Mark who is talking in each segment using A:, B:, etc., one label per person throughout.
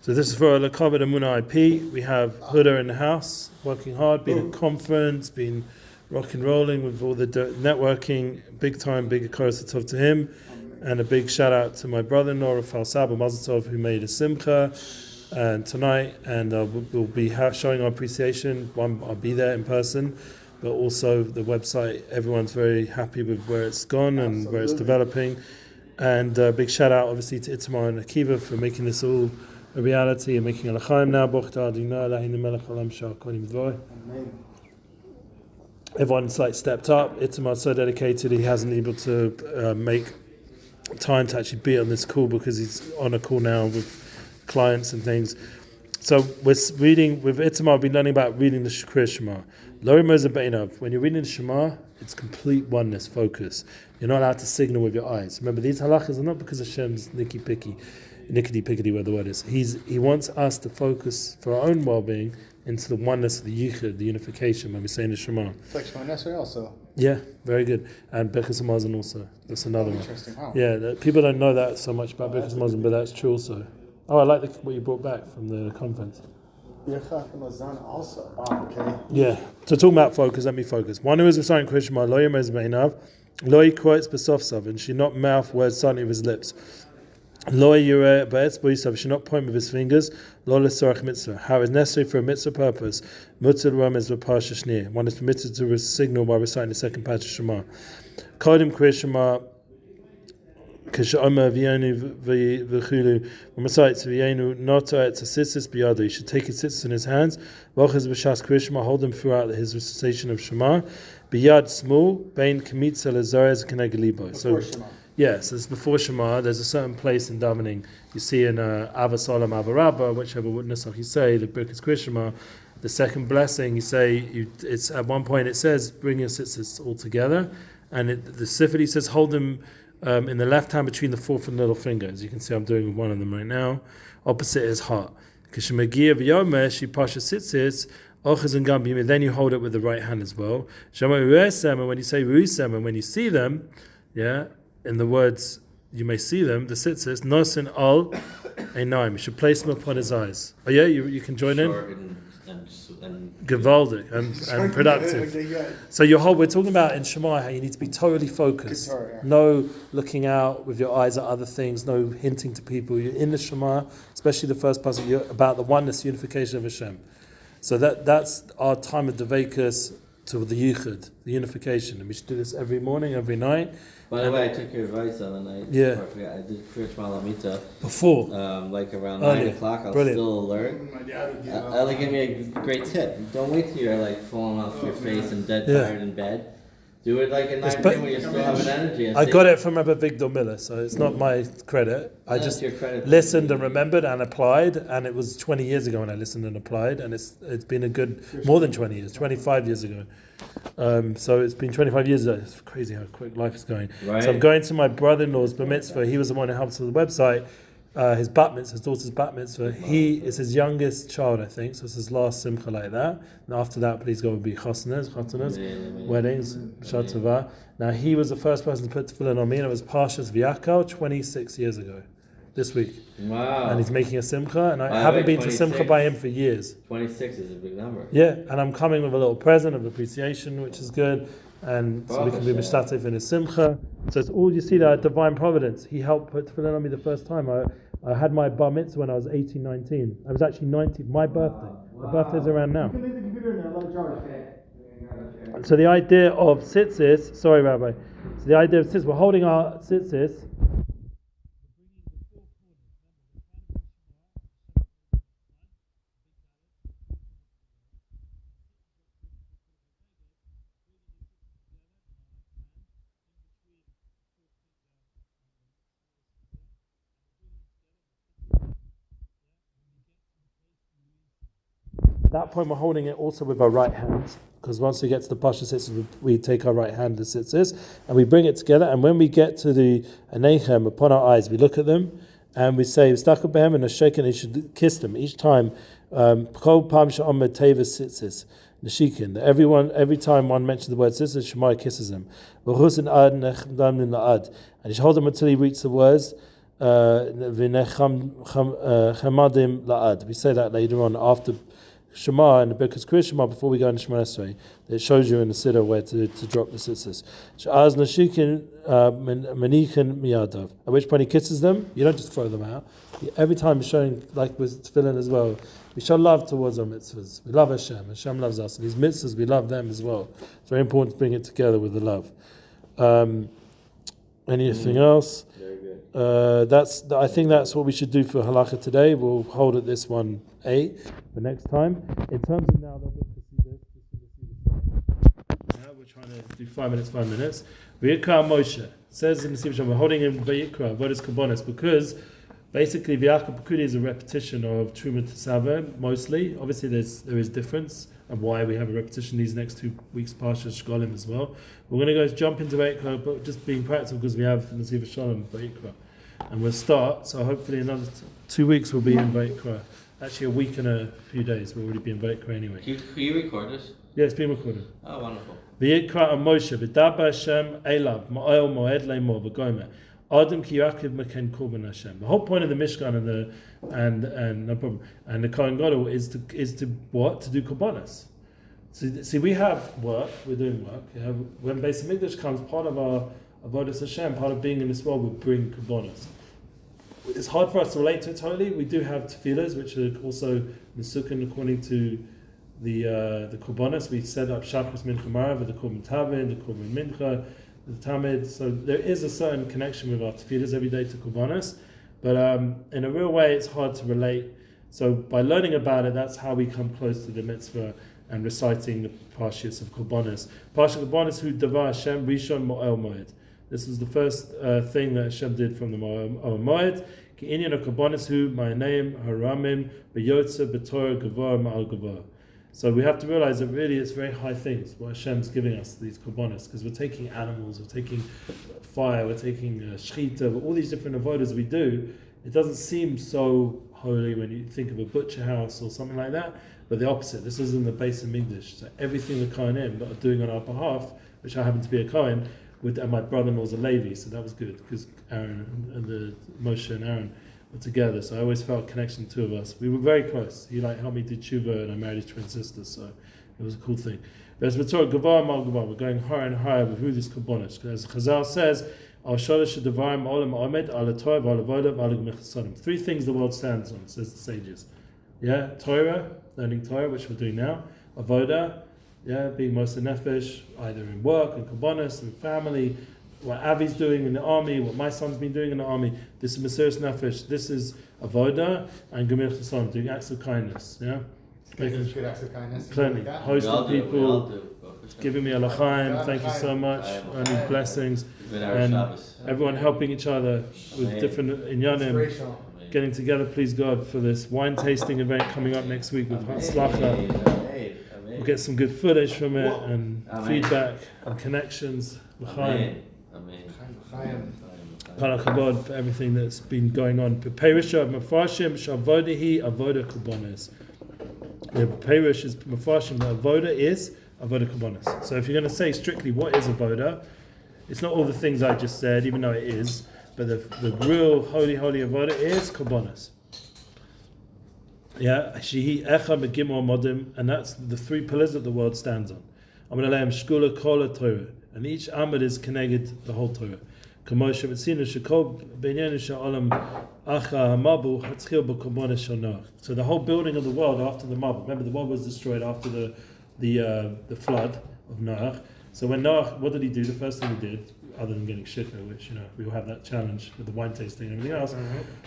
A: So this is for the covered EmunaIP. We have Huda in the house, working hard, been at conference, been rock and rolling with all the networking, big time, big Korbonot to him. And a big shout out to my brother-in-law, Rafael Saba Mazel Tov, who made a simcha and tonight. And we'll be showing our appreciation. One, I'll be there in person, but also the website, everyone's very happy with where it's gone and where it's developing. And big shout out obviously to Itamar and Akiva for making this all a reality and making a l'chaim now. Everyone's stepped up. Itamar's so dedicated, he hasn't been able to make time to actually be on this call because he's on a call now with clients and things. So we're reading, with Itamar, we've been learning about reading the Krias Shema. When you're reading the Shema, it's complete oneness, focus. You're not allowed to signal with your eyes. Remember, these halachas are not because Hashem's nickety-pickety where the word is. He wants us to focus for our own well-being into the oneness of the yichud, the unification, when we say in the Shema.
B: It's like Shema Nesri also.
A: Yeah, very good. And Bechas Hamazon also. That's another one.
B: Interesting. Wow.
A: Yeah, people don't know that so much about Bechas Hamazon, but that's true also. Oh, I like what you brought back from the conference.
B: Also. Wow, okay.
A: Yeah. So talking about focus, let me focus. One who is reciting Krias Shema, lo yemez beinav, lo quotes besofsav, and should not mouth words silently with his lips. Lo yireh ba'etzbo yisav, should not point with his fingers. Lo lesorach mitzvah. How is necessary for a mitzvah purpose? Mutzah ramez v'parsha shnir. One is permitted to signal by reciting the second part of Shema. Kodim Krias Shema. You should take his tzitzis in his hands, hold them throughout his recitation of Shema. So, yeah, so it's before Shema. There's a certain place in davening. You see in Avasalam Avarabba, whichever witness you say, the book is Krias Shema. The second blessing, you say, it's at one point it says, bring your tzitzis all together. And the Sifri says, hold them in the left hand between the fourth and little finger. As you can see, I'm doing one of them right now. Opposite his heart. Then you hold it with the right hand as well. And when you say ruisem, and when you see them, yeah, in the words, you may see them, the tzitzis, nosin al einaim. You should place them upon his eyes. Oh yeah, you can join in? And gewaldic and productive. So we're talking about in Shema how you need to be totally focused. No looking out with your eyes at other things, no hinting to people. You're in the Shema, especially the first part, you're about the oneness, unification of Hashem. So that's our time of Devekus to the yichud, the unification. And we should do this every morning, every night.
C: By the way, I took your advice on the night.
A: Yeah.
C: Before I forgot. I did Krias Shema Lamita.
A: Before?
C: Like around
A: Early.
C: 9 o'clock. I'll
A: Brilliant.
C: still alert. Ella gave me a great tip. Don't wait till you're falling off your face and dead tired in bed. Do it at 9 p.m. when you still have an energy.
A: I got it from Rabbi Victor Miller, so it's not my credit. I just listened and remembered and applied, and it was 20 years ago when I listened and applied, and it's been a good, more than 20 years, 25 years ago. So it's been 25 years ago. It's crazy how quick life is going.
C: Right.
A: So I'm going to my brother-in-law's bar mitzvah. He was the one who helped with the website. His bat mitzvah, his daughter's bat mitzvah. He is his youngest child, I think. So it's his last simcha like that. And after that, please go will be chasnas, weddings, shatava. Now he was the first person to put tefillin on me, and it was Parshas V'Yakal 26 years ago. This week.
C: Wow.
A: And he's making a simcha, and I haven't been to simcha by him for years.
C: 26 is a big number.
A: Yeah, and I'm coming with a little present of appreciation, which is good. And so we can be mishtatev in his simcha. So it's all, you see that divine providence. He helped put tefillin on me the first time. I had my bar mitzvah when I was 18, 19. I was actually 19, my birthday. My birthday's around now. So the idea of tzitzis, sorry Rabbi, so the idea of tzitzis, we're holding our tzitzis. At that point, we're holding it also with our right hands, because once we get to the Pasha Sitzis, we take our right hand to Sitzis, and we bring it together, and when we get to the Anechem, upon our eyes, we look at them, and we say, V'stachabehem, and a shake, and you should kiss them each time. Kol pam she'omer tevis Sitzis, Neshikin. Every time one mentions the word Sitzis, Shema kisses them. V'chusin ad nechdam la'ad, and you should hold them until he reaches the words, la'ad. We say that later on after Shema and because Krias Shema before we go into Shema Esrei, it shows you in the siddur where to drop the tzitzis. She'az nashikin manichin miyadav. At which point he kisses them. You don't just throw them out. Every time you're showing, like with tefillin as well, we show love towards our mitzvahs. We love Hashem. Hashem loves us. And these mitzvahs, we love them as well. It's very important to bring it together with the love. Anything else?
C: Very good.
A: I think that's what we should do for halacha today. We'll hold at this 1:8 for next time. In terms of now, they'll be able to see this. We're trying to do 5 minutes, 5 minutes. Vayikra Moshe says in Nesivos Shalom, we're holding in Vayikra, Avodah Korbonot, because basically V'yachal Pekudi is a repetition of Truma Tesava mostly. Obviously, there is difference and why we have a repetition these next 2 weeks, Parsha Shkolim as well. We're going to go jump into Vayikra, but just being practical because we have Nesivos Shalom Vayikra, and we'll start. So hopefully another 2 weeks we'll be in Vayikra. Actually, a week and a few days we'll already be in Vayikra anyway.
C: Can you record this?
A: Yeah, it's been recorded.
C: Oh, wonderful.
A: V'yikra Moshe v'daba Hashem elav ma'oel moed le'mor v'gomer Adam ki yakiv maken korban Hashem. The whole point of the Mishkan and no problem and the Kohen Gadol is to what? To do korbanos. See, we have work. We're doing work. Yeah? When Beis Hamikdash comes, part of our Avodah Hashem, part of being in this world, we bring korbanos. It's hard for us to relate to it totally. We do have tefillahs, which are also Nesukin according to the Korbanos. We set up Shachris Mincha Marav, the Korban Tavin, the Korban Mincha, the Tamid. So there is a certain connection with our tefillahs every day to Korbanos. But in a real way, it's hard to relate. So by learning about it, that's how we come close to the mitzvah and reciting the Parshas of Korbanos. Parsha Korbanos, Hu Davar Hashem Rishon Mo'el Moed. This was the first thing that Hashem did from the Moed. Ki inyan HaKorbanos Hu Ma'anayim Haramim B'yotza B'Torah Gavar Ma'al Gavar. So we have to realize that really it's very high things what Hashem's giving us, these korbanos, because we're taking animals, we're taking fire, we're taking shechita, all these different avodas we do. It doesn't seem so holy when you think of a butcher house or something like that, but the opposite. This is in the Beis Hamikdash. So everything the Kohanim are doing on our behalf, which I happen to be a Kohen, and my brother-in-law's a Levi, so that was good because Aaron and the Moshe and Aaron were together, so I always felt a connection, the two of us. We were very close. He helped me do tshuva, and I married his twin sister, so it was a cool thing. But as we're talking, Gavar Mal Gavar, we're going higher and higher with who this Korbonot. As Chazal says, Al Sholosh Devarim Olam Omed Al Torah Al Avodah Al Mechasadim. 3 things the world stands on, says the sages. Yeah, Torah, learning Torah, which we're doing now. Avodah, yeah, being most of nefesh, either in work, in Korbonot, in family. What Avi's doing in the army, what my son's been doing in the army. This is Mesiras Nefesh. This is Avodah and Gemir Chesam, doing acts of kindness. Yeah,
B: making good acts of kindness.
A: Plenty, hosting people, giving me a l'chaim. Thank you so much. Only blessings, and everyone helping each other with different inyanim. Getting together, please God, for this wine tasting event coming up next week with Hatzlacha. We'll get some good footage from it and feedback and connections. L'chaim. Kol HaKavod for everything that's been going on. Perisha Mefashim Shavodahi Avodah Korbonot. The Perish is Mefashim. The Avodah is Avodah Korbonot. So if you're going to say strictly what is Avodah, it's not all the things I just said, even though it is. But the real holy Avodah is Korbonot. Yeah, Shihi Echa Megimor Modim, and that's the 3 pillars that the world stands on. I'm going to lay him Shkula Kol Torah. And each Amud is connected the whole Torah. So the whole building of the world after the Mabul. Remember, the world was destroyed after the flood of Noach. So when Noach, what did he do? The first thing he did, other than getting shikha, which we will have that challenge with the wine tasting and everything else,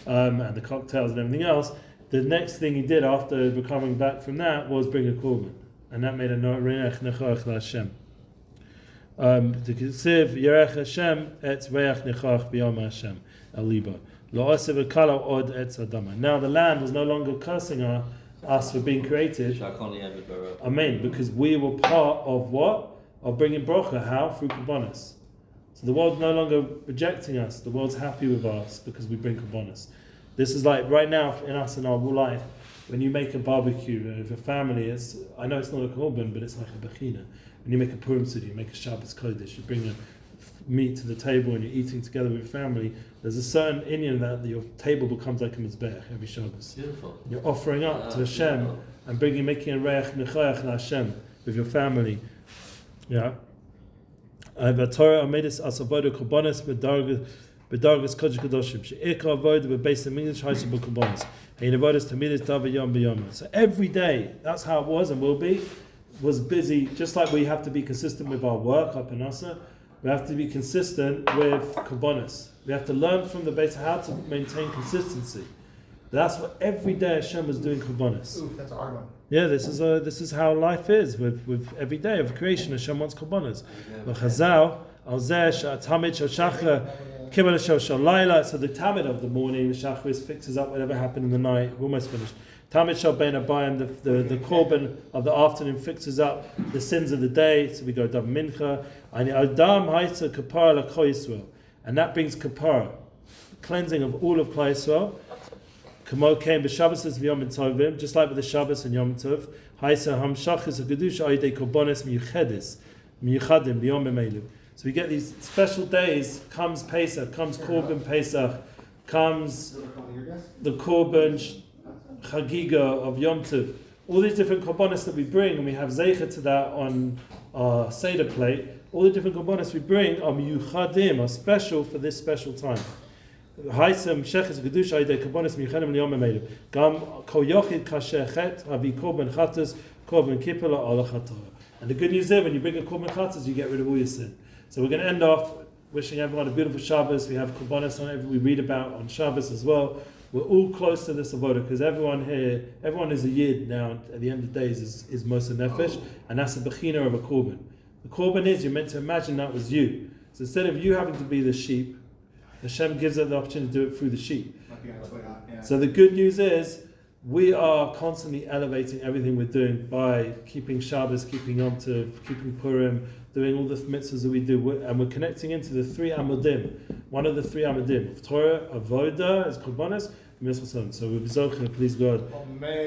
A: and the cocktails and everything else. The next thing he did after coming back from that was bring a korban, and that made a Noach Nechach LaHashem. The Kitzur Yerech Hashem et Reach Nechach B'Yom Hashem El Liba Lo Osev Kala Od Etz Adama. Now the land was no longer cursing us for being created. Amen. Because we were part of what? Of bringing bracha. How? Through korbanos. So the world's no longer rejecting us. The world's happy with us because we bring korbanos. This is like right now in us in our whole life. When you make a barbecue with a family, I know it's not a korban, but it's like a bechina. When you make a Purim Seder, you make a Shabbos Kodesh, you bring meat to the table and you're eating together with your family, there's a certain inyan that your table becomes like a mizbeach every Shabbos.
C: Beautiful.
A: You're offering up to Hashem and making a reich nechayach to Hashem with your family. Yeah. Torah made us as avodah korbanos bedargas kodesh kadoshim. Sheikar avodah bebeis hamikdash ha'isur b'korbanos. Hein avodas tamidus davar yom b'yom. So every day, that's how it was and will be. Was busy, just like we have to be consistent with our work, our panasa. We have to be consistent with korbanos. We have to learn from the base how to maintain consistency. That's what every day Hashem was doing korbanos.
B: Ooh, that's a hard one.
A: Yeah, this is how life is with every day of creation. Hashem wants korbanos. V'chazal al zeh she'atamid shel shachar kibbutz shel shalayla. So the tamid of the morning, the shachar fixes up whatever happened in the night. We're almost finished. Tamid shel bein abayim, the korban of the afternoon fixes up the sins of the day. So we go daven mincha. And adam ha'isa kapara l'kol Yisrael, and that brings kapara, cleansing of all of Klal Yisrael. Kamo came b'Shabbos v'Yom Tovim, just like with the Shabbos and Yom Tov. Ha'isa hamshachis ha'kedusha ayidei korbanos miyuchadim b'Yom Elu. So we get these special days. Comes Pesach, comes Korban Pesach, comes the Korban Chagiga of Yom Tov. All these different korbanos that we bring, and we have zeicha to that on our Seder plate. All the different korbanos we bring are miyuchadim, are special for this special time. Haisem sheches kedusha idei korbanos miyuchadim liyom emelu. Gam kol yochid kasher chet avi korban chatas korban kippur ala chatah. And the good news is when you bring a korban chatas, you get rid of all your sin. So we're going to end off wishing everyone a beautiful Shabbos. We have korbanos on every we read about on Shabbos as well. We're all close to this avodah because everyone is a yid now. At the end of the days, is Moser Nefesh, and that's a bechina of a korban. The korban is you're meant to imagine that was you. So instead of you having to be the sheep, Hashem gives us the opportunity to do it through the sheep. So the good news is we are constantly elevating everything we're doing by keeping Shabbos, keeping Yom Tov, keeping Purim, doing all the mitzvahs that we do, and we're connecting into the three amudim. One of the three amudim of Torah, Avodah, is Korbanos, and Nesivos Shalom. So we're zocheh, please God,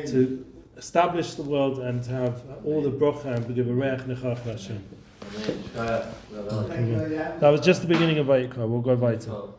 A: to establish the world and to have all the brocha and give a reich nechach Hashem. That was just the beginning of Vayikra. We'll go weiter.